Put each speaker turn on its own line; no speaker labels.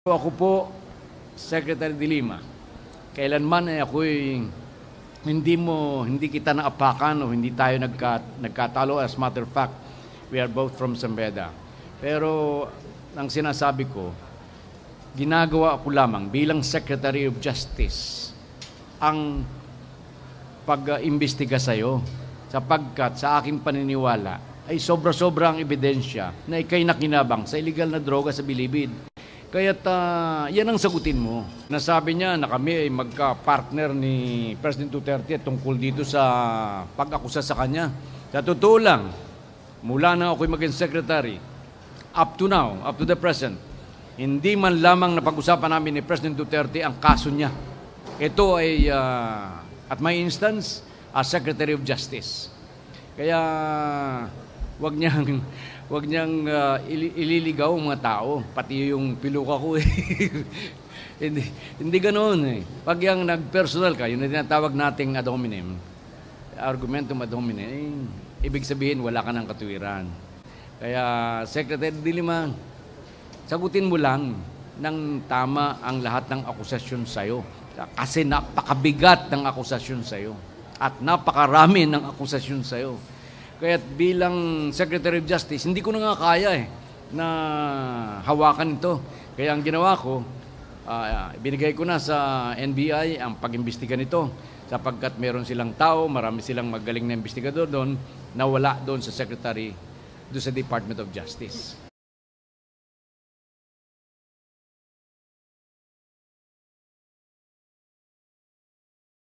Ako po, Secretary de Lima, kailanman ay ako'y hindi kita naapakan o hindi tayo nagkatalo. As matter of fact, we are both from Sambeda. Pero ang sinasabi ko, ginagawa ko lamang bilang Secretary of Justice ang pag-imbestiga sa iyo, sapagkat sa aking paniniwala ay sobra-sobra ang ebidensya na ikay nakinabang sa illegal na droga sa Bilibid. Kaya't yan ang sagutin mo. Nasabi niya na kami ay magka-partner ni President Duterte tungkol dito sa pag-akusa sa kanya. Sa totoo lang, mula na ako'y maging secretary, up to now, up to the present, hindi man lamang napag-usapan namin ni President Duterte ang kaso niya. Ito ay, at my instance, as Secretary of Justice. Kaya, wag niyang ililigaw ang mga tao, pati yung piluka ko eh. hindi ganoon eh. Pag yung nag-personal ka, yung tinatawag nating ad hominem, argumentum ad hominem, ibig sabihin wala ka ng katuwiran. Kaya, Secretary de Lima, sagutin mo lang ng tama ang lahat ng akusasyon sa'yo. Kasi napakabigat ng akusasyon sa'yo. At napakarami ng akusasyon sa'yo. Kaya bilang Secretary of Justice, hindi ko na nga kaya na hawakan ito. Kaya ang ginawa ko, binigay ko na sa NBI ang pag-imbestiga nito sapagkat meron silang tao, marami silang magaling na investigador doon na wala doon sa Secretary, doon sa Department of Justice.